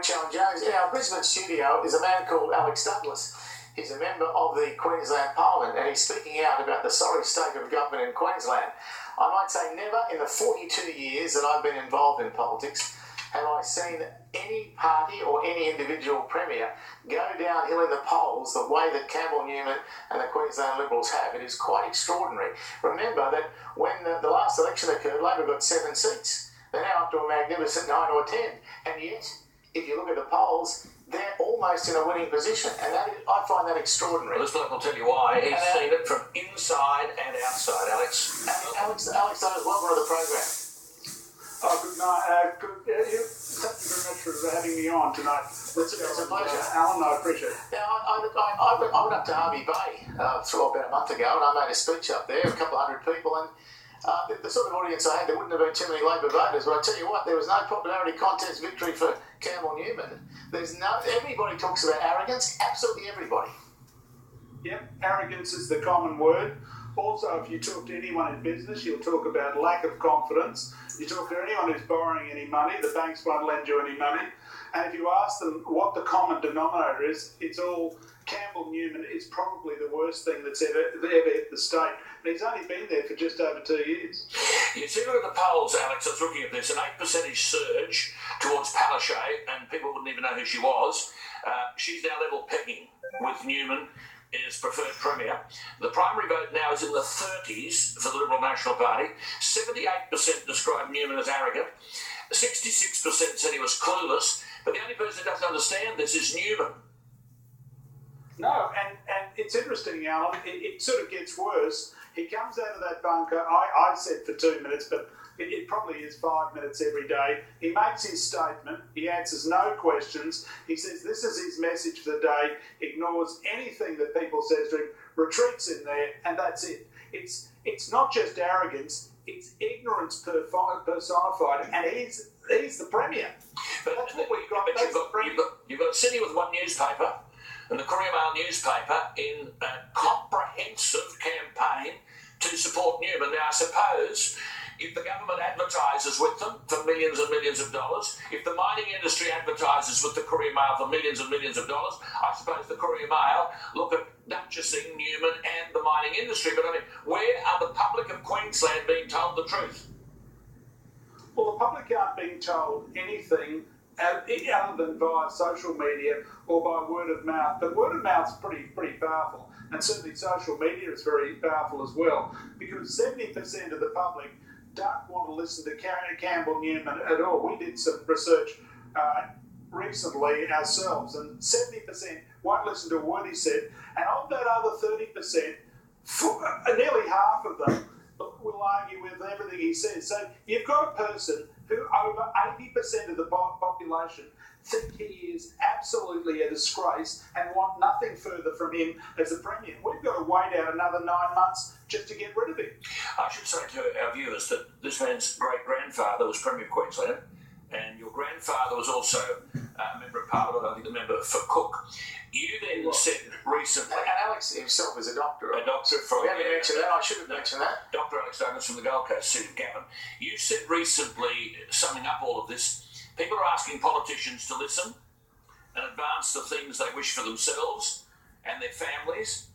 Richo and James. In our Brisbane studio is a man called Alex Douglas. He's a member of the Queensland Parliament and he's speaking out about the sorry state of government in Queensland. I might say never in the 42 years that I've been involved in politics have I seen any party or any individual premier go downhill in the polls the way that Campbell Newman and the Queensland Liberals have. It is quite extraordinary. Remember that when the last election occurred, Labor got 7 seats. They're now up to a magnificent 9 or 10. And yet, if you look at the polls, they're almost in a winning position. And I find that extraordinary. Well, this bloke will tell you why. He's seen it from inside and outside, Alex. Alex Douglas, welcome to the program. Oh, good night. Thank you very much for having me on tonight. It's a pleasure. Alan, I appreciate it. Now, I went up to Harvey Bay about a month ago and I made a speech up there, a couple of hundred people, and the sort of audience I had, there wouldn't have been too many Labor voters, but I tell you what, there was no popularity contest victory for Campbell Newman. Everybody talks about arrogance, absolutely everybody. Yep, arrogance is the common word. Also, if you talk to anyone in business, you'll talk about lack of confidence. You talk to anyone who's borrowing any money, the banks won't lend you any money. And if you ask them what the common denominator is, it's all Campbell Newman is probably the worst thing that's ever hit the state. And he's only been there for just over 2 years. You see, look at the polls, Alex. I was looking at this, an 8% surge towards Palaszczuk, and people wouldn't even know who she was. She's now level pegging with Newman is preferred premier. The primary vote now is in the 30s for the Liberal National Party. 78% described Newman as arrogant. 66% said he was clueless. But the only person that doesn't understand this is Newman. No, and it's interesting, Alan. It sort of gets worse. He comes out of that bunker, I said for 2 minutes, but it probably is 5 minutes every day. He makes his statement. He answers no questions. He says this is his message for the day, ignores anything that people says to him, retreats in there, and that's it. It's not just arrogance, it's ignorance personified, and he's the premier. But that's what we've got. You've got a city with one newspaper, and the Courier Mail newspaper in a comprehensive campaign to support Newman. Now, I suppose if the government advertises with them for millions and millions of dollars, if the mining industry advertises with the Courier Mail for millions and millions of dollars, I suppose the Courier Mail look at Duchessing Newman and the mining industry. But I mean, where are the public of Queensland being told the truth? Well, the public aren't being told anything other than via social media or by word of mouth. But word of mouth's pretty powerful, and certainly social media is very powerful as well, because 70% of the public don't want to listen to Campbell Newman at all. We did some research recently ourselves, and 70% won't listen to a word he said, and of that other 30%, nearly half of them will argue with everything he says. So you've got a person who over 80% of the population think he is absolutely a disgrace and want nothing further from him as a premier. We've got to wait out another 9 months just to get rid of him. I should say to our viewers that this man's great-grandfather was Premier of Queensland, and your grandfather was also a member of Parliament, I think a member for Cook. You then said recently... And Alex himself is a doctor. A doctor from... We haven't mentioned that. I should have mentioned that. Dr. Alex Douglas from the Gold Coast, City of Gavin. You said recently, summing up all of this, people are asking politicians to listen and advance the things they wish for themselves and their families,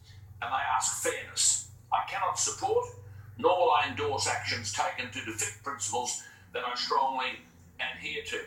and they ask fairness. I cannot support, nor will I endorse actions taken to defeat principles that I strongly adhere to.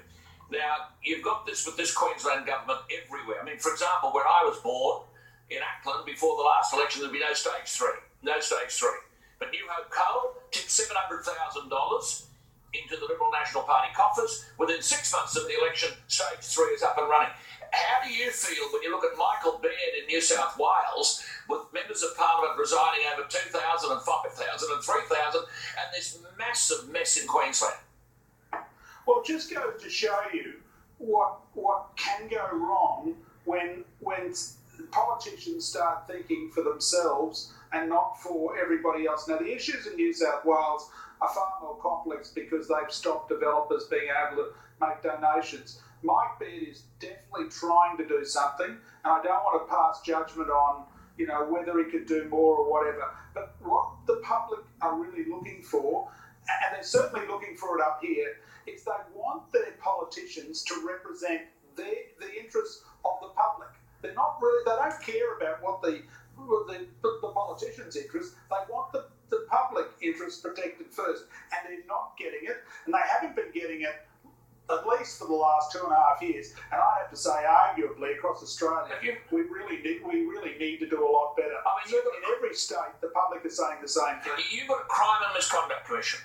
Now, you've got this with this Queensland government everywhere. I mean, for example, where I was born, in Auckland, before the last election, there'd be no stage three. No stage three. But New Hope Coal tipped $700,000 into the Liberal National Party coffers. Within 6 months of the election, stage three is up and running. How do you feel when you look at Michael Baird in New South Wales, with members of Parliament resigning over 2,000 and 5,000 and 3,000, and this massive mess in Queensland? Well, it just goes to show you what can go wrong when politicians start thinking for themselves and not for everybody else. Now, the issues in New South Wales are far more complex because they've stopped developers being able to make donations. Mike Baird is definitely trying to do something, and I don't want to pass judgment on, whether he could do more or whatever. But what the public are really looking for, and they're certainly looking for it up here, is they want their politicians to represent the interests of the public. They're not really. They don't care about what the politicians' interests. They want the public interest protected first, and they're not getting it, and they haven't been getting it at least for the last 2.5 years. And I have to say, arguably across Australia, we really need to do a lot better. I mean, in every state, the public is saying the same thing. You've got a Crime and Misconduct Commission,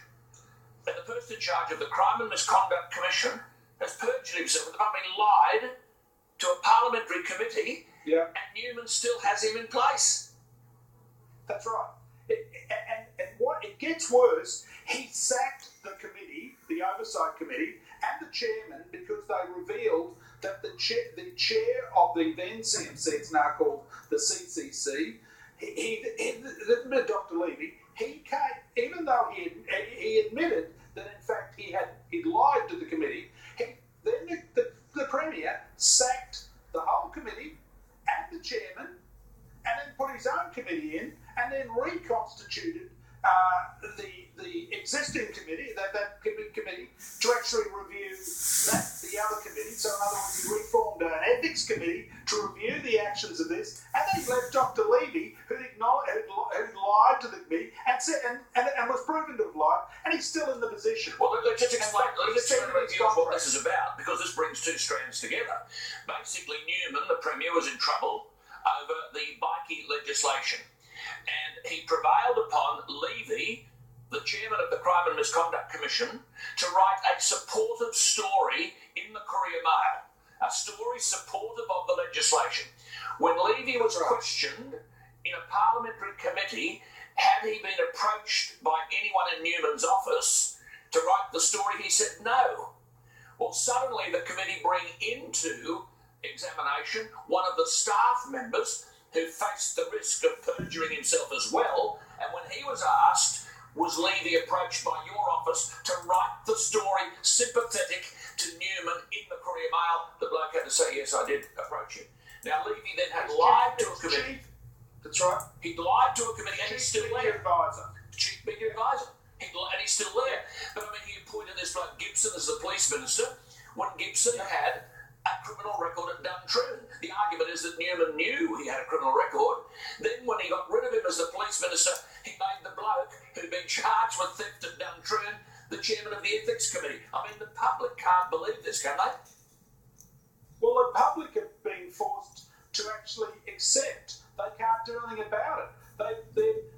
and the person in charge of the Crime and Misconduct Commission has perjured himself. The public lied to a parliamentary committee, and Newman still has him in place. That's right. And what it gets worse, he sacked the committee, the oversight committee, and the chairman because they revealed that the chair of the then CMC, it's now called the CCC, Dr. Levy, even though he admitted that in fact he'd lied to the committee, then the Premier sacked the whole committee and the chairman, and then put his own committee in, and then reconstituted the existing committee, that committee, to actually review the other committee. So in other words, he reformed an ethics committee to review the actions of this, and then he left Dr. Levy, who'd lied to the committee and was proven to have lied, and he's still in the position. Well, let's just explain. Let's review what this is about, because this brings two strands together. Basically, Newman, the Premier, was in trouble over the bikie legislation, and he prevailed upon Levy, the chairman of the Crime and Misconduct Commission, to write a supportive story in the Courier Mail, a story supportive of the legislation. When Levy was questioned in a parliamentary committee, had he been approached by anyone in Newman's office to write the story, he said no. Well, suddenly the committee bring into examination one of the staff members who faced the risk of perjuring himself as well, and when he was asked, was Levy approached by your office to write the story sympathetic to Newman in the Courier Mail, the bloke had to say, yes, I did approach you. Now, Levy then had lied to a committee. That's right. He lied to a committee, and he's still there. Chief Media Advisor. And he's still there. But I mean, he appointed this bloke Gibson as the police minister when Gibson had a criminal record at Duntroon. The argument is that Newman knew he had a criminal record. Then when he got rid of him as the police minister, he made the bloke who'd been charged with theft at Duntroon the chairman of the ethics committee. I mean, the public can't believe this, can they? Well, the public have been forced to actually accept. They can't do anything about it.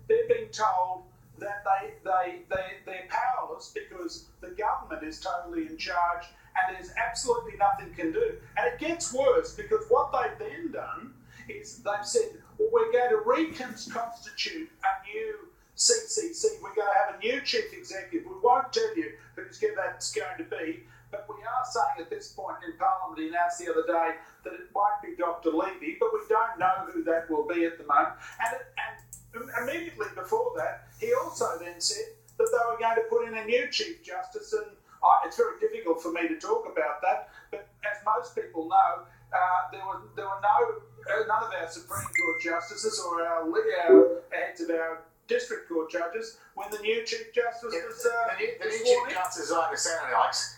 They're being told that they're powerless because the government is totally in charge and there's absolutely nothing can do. And it gets worse because what they've then done is they've said, well, we're going to reconstitute a new CCC. We're going to have a new chief executive. We won't tell you who that's going to be, but we are saying at this point in Parliament, he announced the other day that it won't be Dr. Levy, but we don't know who that will be at the moment. And immediately before that, he also then said that they were going to put in a new Chief Justice, and it's very difficult for me to talk about that, but as most people know, there were none of our Supreme Court justices or our heads of our district court judges when the new Chief Justice was the new Chief Justice, I understand, Alex,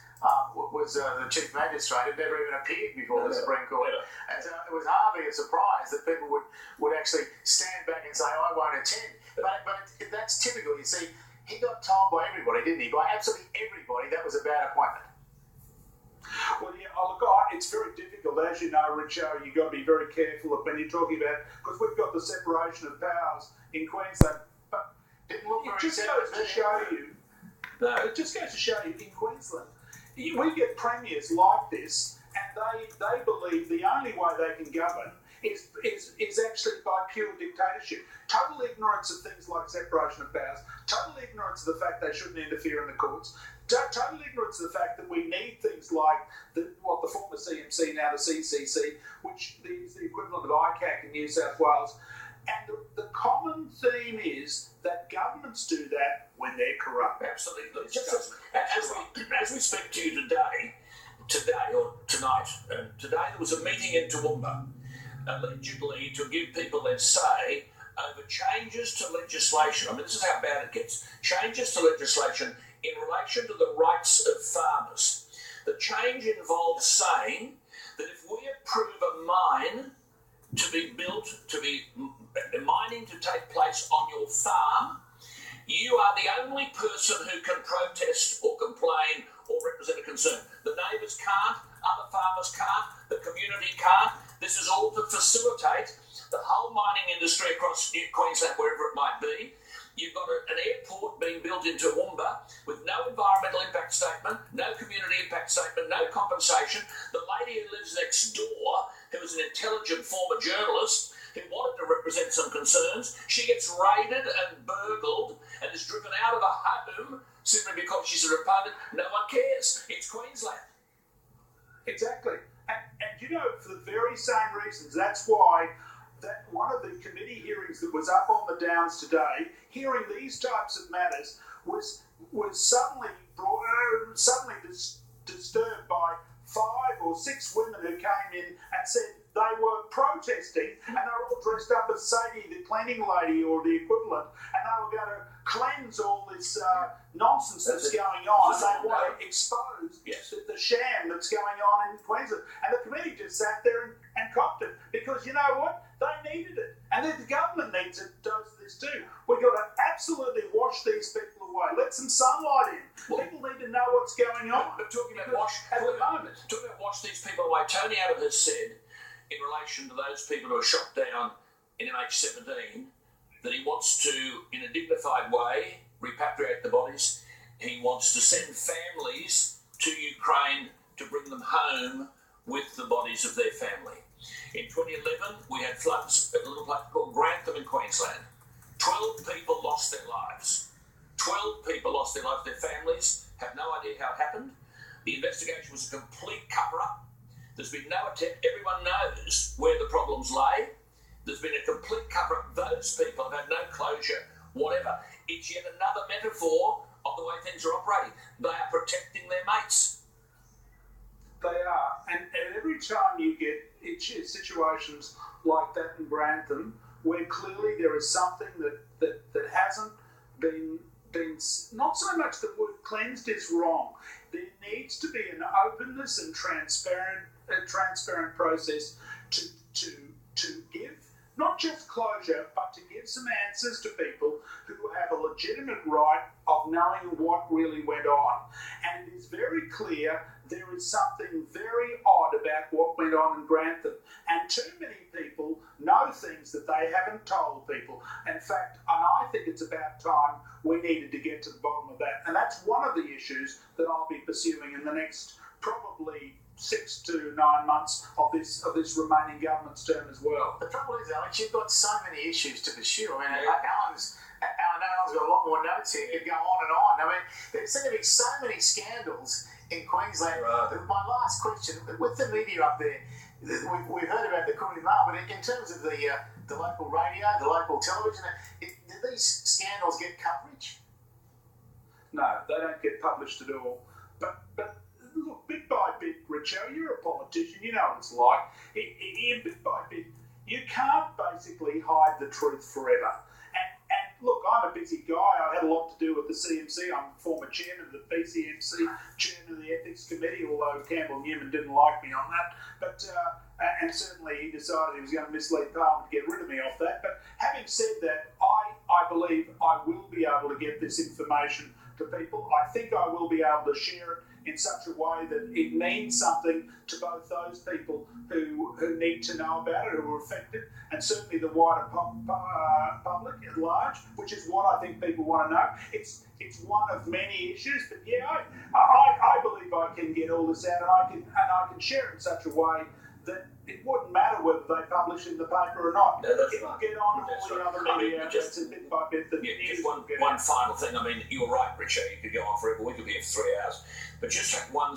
was the Chief Magistrate, had never even appeared before the Supreme Court. And so it was hardly a surprise that people would actually stand back and say, I won't attend. But that's typical. You see, he got told by everybody, didn't he? By absolutely everybody, that was a bad appointment. Well, yeah, look, it's very difficult. As you know, Richo, you've got to be very careful of when you're talking about, because we've got the separation of powers in Queensland. But it just goes to show you, it just goes to show you in Queensland, we get premiers like this, and they believe the only way they can govern is actually by pure dictatorship. Total ignorance of things like separation of powers, total ignorance of the fact they shouldn't interfere in the courts, total ignorance of the fact that we need things like what the former CMC, now the CCC, which is the equivalent of ICAC in New South Wales. And the common theme is that governments do that when they're corrupt. Absolutely. As we speak to you today or tonight, today there was a meeting in Toowoomba, allegedly to give people their say over changes to legislation. I mean, this is how bad it gets. Changes to legislation in relation to the rights of farmers. The change involves saying that we approve a mine to be built, mining to take place on your farm, you are the only person who can protest or complain or represent a concern. The neighbours can't, other farmers can't, the community can't. This is all to facilitate the whole mining industry across Queensland, wherever it might be. You've got an airport being built in Toowoomba with no environmental impact statement, no community impact statement, no compensation. The lady who lives next door, who is an intelligent former journalist who wanted to represent some concerns, she gets raided and burgled and is driven out of a home simply because she's a opponent. No one cares. It's Queensland. Exactly. And you know, for the very same reasons, that's why that one of the committee hearings that was up on the Downs today, hearing these types of matters, was suddenly disturbed by 5 or 6 women who came in and said they were protesting, and they were all dressed up as Sadie, the cleaning lady or the equivalent, and they were going to cleanse all this nonsense that's going on. They want to expose the sham that's going on in Queensland. And the committee just sat there and copped it, because you know what? They needed it. And then the government needs it, does this too. We've got to absolutely wash these people away. Let some sunlight in. Well, people need to know what's going on. But talking about wash these people away, Tony Abbott has said, in relation to those people who are shot down in MH17, that he wants to, in a dignified way, repatriate the bodies. He wants to send families to Ukraine to bring them home with the bodies of their family. In 2011, we had floods at a little place called Grantham in Queensland. 12 people lost their lives. 12 people lost their lives. Their families have no idea how it happened. The investigation was a complete cover-up. There's been no attempt. Everyone knows where the problems lay. There's been a complete cover-up. Those people have had no closure, whatever. It's yet another metaphor of the way things are operating. They are protecting their mates. They are. And every time you get situations like that in Grantham, where clearly there is something that hasn't been not so much the word cleansed is wrong. There needs to be an openness and transparent process to give not just closure, but to give some answers to people who have a legitimate right of knowing what really went on. And it is very clear there is something very odd about what went on in Grantham. And too many people know things that they haven't told people. In fact, and I think it's about time we needed to get to the bottom of that. And that's one of the issues that I'll be pursuing in the next probably 6 to 9 months of this remaining government's term as well. The trouble is, Alex, you've got so many issues to pursue. I mean, Alan's got a lot more notes here. You could go on and on. I mean, there seem to be so many scandals in Queensland. Right. My last question, with the media up there, we've heard about the Cooley Mail, but in terms of the local radio, the local television, do these scandals get coverage? No, they don't get published at all. But look, bit by bit, Richo, you're a politician, you know what it's like. Bit by bit, you can't basically hide the truth forever. And look, I'm a busy guy. I had a lot to do with the CMC. I'm former chairman of the PCMC, chairman of the Ethics Committee, although Campbell Newman didn't like me on that. But and certainly he decided he was going to mislead Parliament to get rid of me off that. But having said that, I believe I will be able to get this information to people. I think I will be able to share it in such a way that it means something to both those people who need to know about it, who were affected, and certainly the wider public at large, which is what I think people want to know. It's one of many issues, but yeah, I believe I can get all this out, and I can share it in such a way that it wouldn't matter whether they publish in the paper or not. No, that's it right. will get on That's all the right. other media outlets, and bit by bit the news just will get one out. final thing. I mean, you're right, Richo. You could go on forever. We could be here for 3 hours. But just one